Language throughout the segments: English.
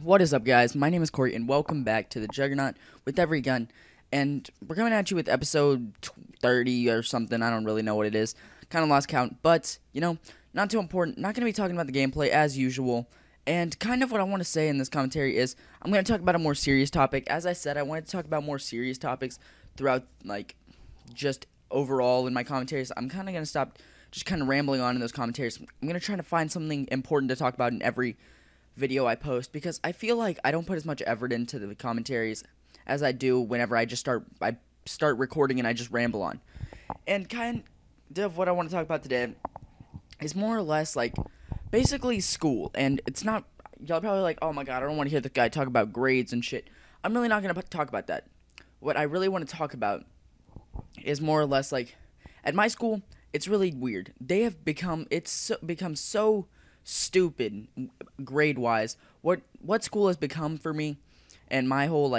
What is up, guys? My name is Corey, and welcome back to the Juggernaut with Every Gun. And we're coming at you with episode 30 or something. I don't really know what it is. Kind of lost count, but, not too important. Not going to be talking about the gameplay as usual. And kind of what I want to say in this commentary is I'm going to talk about a more serious topic. As I said, I wanted to talk about more serious topics throughout, just overall in my commentaries. I'm kind of going to stop just kind of rambling on in those commentaries. I'm going to try to find something important to talk about in every video I post because I feel like I don't put as much effort into the commentaries as I do whenever I start recording and I just ramble on. And kind of what I want to talk about today is more or less basically school. And it's not, y'all probably like, oh my god, I don't want to hear the guy talk about grades and shit. I'm really not going to talk about that. What I really want to talk about is more or less at my school, it's really weird. They have become so stupid grade wise. What school has become for me and my whole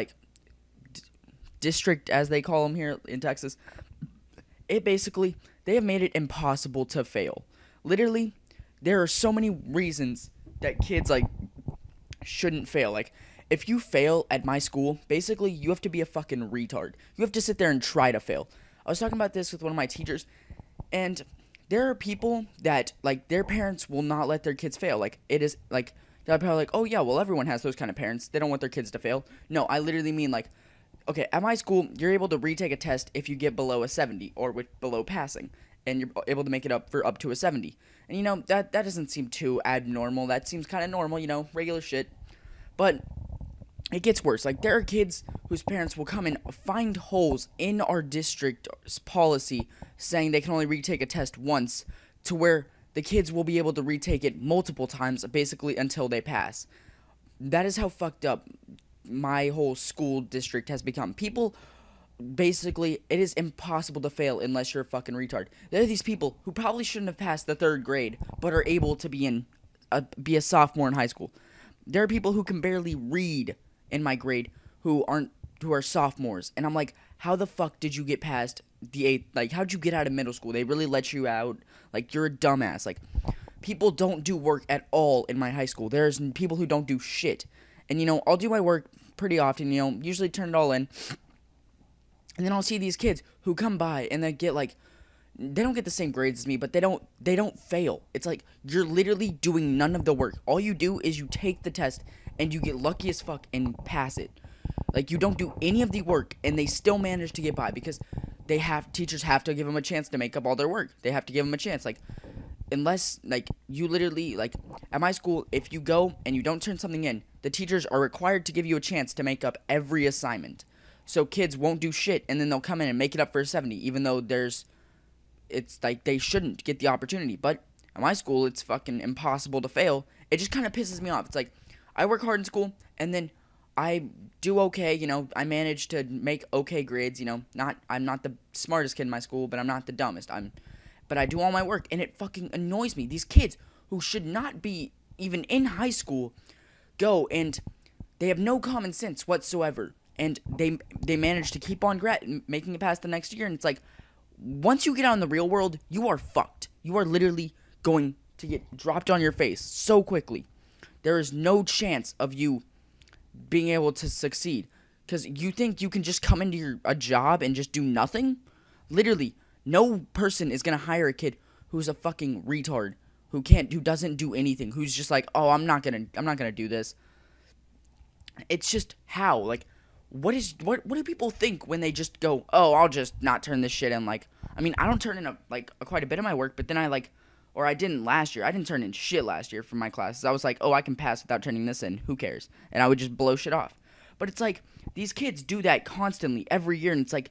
district, as they call them here in Texas, it basically, they have made it impossible to fail. Literally, there are so many reasons that kids shouldn't fail. If you fail at my school, basically you have to be a fucking retard. You have to sit there and try to fail. I was talking about this with one of my teachers, and there are people that their parents will not let their kids fail. It is they're probably like, oh yeah, well everyone has those kind of parents. They don't want their kids to fail. No, I literally mean okay, at my school, you're able to retake a test if you get below a 70 or with below passing, and you're able to make it up to a 70. And that doesn't seem too abnormal. That seems kind of normal, regular shit. But it gets worse. There are kids whose parents will come and find holes in our district's policy saying they can only retake a test once, to where the kids will be able to retake it multiple times, basically until they pass. That is how fucked up my whole school district has become. People, basically, it is impossible to fail unless you're a fucking retard. There are these people who probably shouldn't have passed the third grade, but are able to be a sophomore in high school. There are people who can barely read in my grade who are sophomores, and I'm like, how the fuck did you get past the eighth? How'd you get out of middle school? They really let you out. You're a dumbass. People don't do work at all in my high school. There's people who don't do shit. And I'll do my work pretty often, usually turn it all in. And then I'll see these kids who come by and they get they don't get the same grades as me, but they don't fail. It's you're literally doing none of the work. All you do is you take the test and you get lucky as fuck and pass it. You don't do any of the work and they still manage to get by because teachers have to give them a chance to make up all their work. They have to give them a chance. Unless you literally at my school, if you go and you don't turn something in, the teachers are required to give you a chance to make up every assignment. So kids won't do shit and then they'll come in and make it up for a 70, even though it's they shouldn't get the opportunity. But at my school, it's fucking impossible to fail. It just kind of pisses me off. It's I work hard in school and then I do okay, I manage to make okay grades, I'm not the smartest kid in my school, but I'm not the dumbest. But I do all my work and it fucking annoys me. These kids who should not be even in high school go and they have no common sense whatsoever, and they manage to keep on making it past the next year, and it's once you get out in the real world, you are fucked. You are literally going to get dropped on your face so quickly. There is no chance of you being able to succeed because you think you can just come into a job and just do nothing. Literally, no person is gonna hire a kid who's a fucking retard, who doesn't do anything, who's just oh, I'm not gonna do this. It's just how what do people think when they just go, oh, I'll just not turn this shit in? I mean, I don't turn in quite a bit of my work, but then or I didn't last year. I didn't turn in shit last year from my classes. I was oh, I can pass without turning this in. Who cares? And I would just blow shit off. But it's these kids do that constantly every year, and it's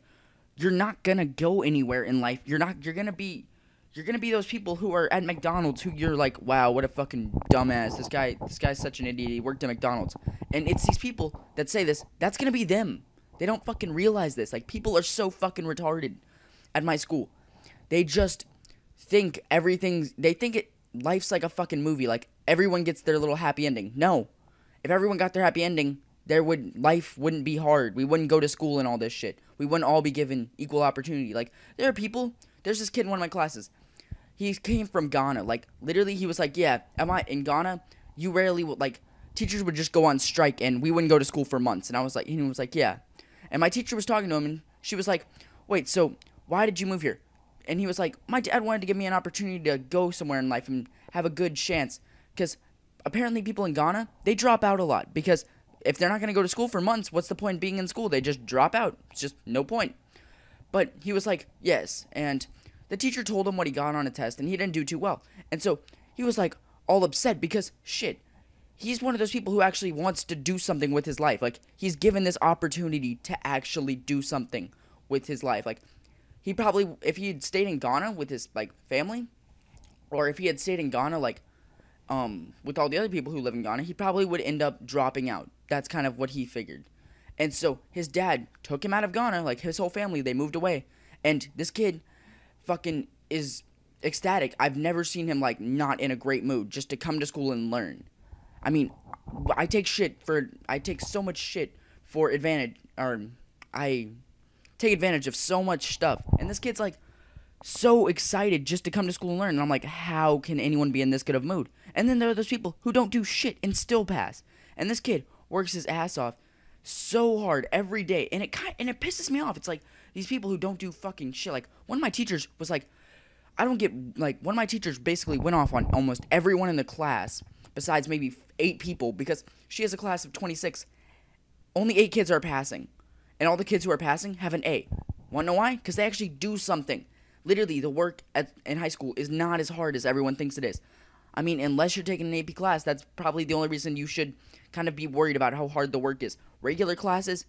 you're not gonna go anywhere in life. You're gonna be those people who are at McDonald's who you're wow, what a fucking dumbass. This guy's such an idiot. He worked at McDonald's. And it's these people that say this. That's gonna be them. They don't fucking realize this. People are so fucking retarded at my school. They just think life's like a fucking movie. Everyone gets their little happy ending. No. If everyone got their happy ending, life wouldn't be hard. We wouldn't go to school and all this shit. We wouldn't all be given equal opportunity. There's this kid in one of my classes. He came from Ghana. Literally, he was yeah, am I in Ghana? You rarely would, teachers would just go on strike and we wouldn't go to school for months. And he was like, yeah. And my teacher was talking to him and she was like, wait, so why did you move here? And he was like, my dad wanted to give me an opportunity to go somewhere in life and have a good chance. Because apparently people in Ghana, they drop out a lot. Because if they're not going to go to school for months, what's the point being in school? They just drop out. It's just no point. But he was like, yes. And the teacher told him what he got on a test and he didn't do too well. And so he was like all upset because shit. He's one of those people who actually wants to do something with his life. Like, he's given this opportunity to actually do something with his life. Like, he probably, if he had stayed in Ghana with his, like, family, or if he had stayed in Ghana, like, with all the other people who live in Ghana, he probably would end up dropping out. That's kind of what he figured. And so, his dad took him out of Ghana, like, his whole family, they moved away. And this kid fucking is ecstatic. I've never seen him, like, not in a great mood just to come to school and learn. I mean, I take so much shit for advantage, or I take advantage of so much stuff. And this kid's like so excited just to come to school and learn. And I'm like, how can anyone be in this good of a mood? And then there are those people who don't do shit and still pass. And this kid works his ass off so hard every day. And it pisses me off. It's like these people who don't do fucking shit. Like, one of my teachers was like, one of my teachers basically went off on almost everyone in the class besides maybe 8 people, because she has a class of 26. Only 8 kids are passing. And all the kids who are passing have an A. Want to know why? Because they actually do something. Literally, the work in high school is not as hard as everyone thinks it is. I mean, unless you're taking an AP class, that's probably the only reason you should kind of be worried about how hard the work is. Regular classes,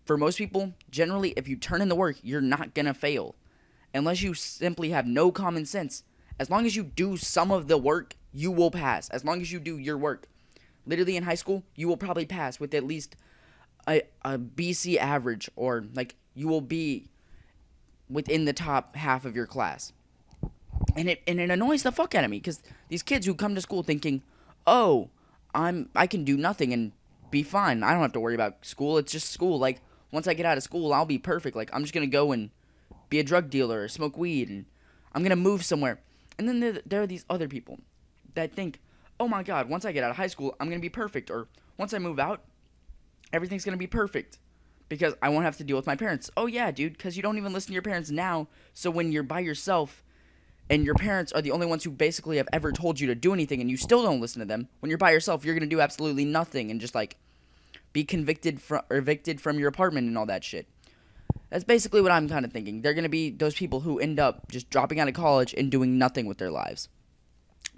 for most people, generally, if you turn in the work, you're not going to fail. Unless you simply have no common sense. As long as you do some of the work, you will pass. As long as you do your work. Literally in high school, you will probably pass with at least a BC average, or like you will be within the top half of your class. And it annoys the fuck out of me, because these kids who come to school thinking, oh, I can do nothing and be fine. I don't have to worry about school. It's just school. Like, once I get out of school, I'll be perfect. Like, I'm just going to go and be a drug dealer or smoke weed, and I'm going to move somewhere. And then there are these other people that think, oh my god, once I get out of high school, I'm going to be perfect. Or once I move out, everything's going to be perfect because I won't have to deal with my parents. Oh yeah, dude, because you don't even listen to your parents now. So when you're by yourself and your parents are the only ones who basically have ever told you to do anything and you still don't listen to them, when you're by yourself, you're going to do absolutely nothing and just like be evicted from your apartment and all that shit. That's basically what I'm kind of thinking. They're going to be those people who end up just dropping out of college and doing nothing with their lives.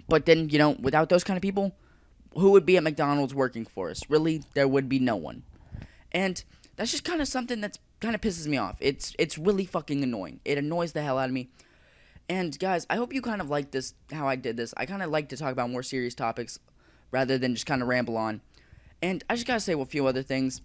But then, you know, without those kind of people, who would be at McDonald's working for us? Really, there would be no one. And that's just kind of something that's kind of pisses me off. It's really fucking annoying. It annoys the hell out of me. And guys, I hope you kind of like this, how I did this. I kind of like to talk about more serious topics rather than just kind of ramble on. And I just gotta say a few other things.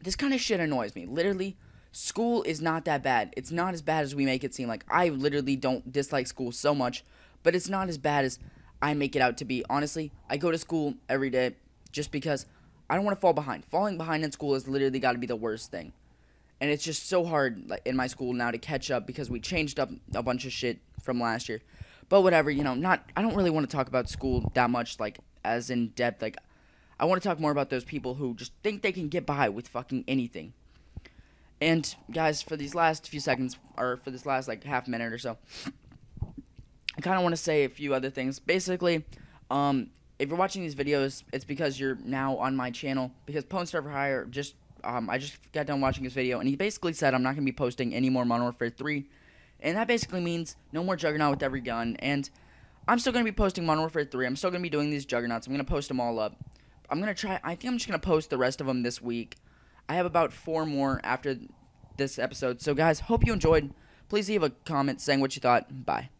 This kind of shit annoys me. Literally, school is not that bad. It's not as bad as we make it seem. Like, I literally don't dislike school so much, but it's not as bad as I make it out to be. Honestly, I go to school every day just because I don't want to fall behind. Falling behind in school has literally got to be the worst thing. And it's just so hard, like, in my school now to catch up because we changed up a bunch of shit from last year. But whatever, you know, I don't really want to talk about school that much, like, as in depth. Like, I want to talk more about those people who just think they can get by with fucking anything. And, guys, for these last few seconds, or for this last, like, half minute or so, I kind of want to say a few other things. Basically, if you're watching these videos, it's because you're now on my channel. Because Pwn for Hire I just got done watching his video, and he basically said I'm not going to be posting any more Modern Warfare 3. And that basically means no more Juggernaut with every gun. And I'm still going to be posting Modern Warfare 3. I'm still going to be doing these Juggernauts. I'm going to post them all up. I think I'm just going to post the rest of them this week. I have about 4 more after this episode. So, guys, hope you enjoyed. Please leave a comment saying what you thought. Bye.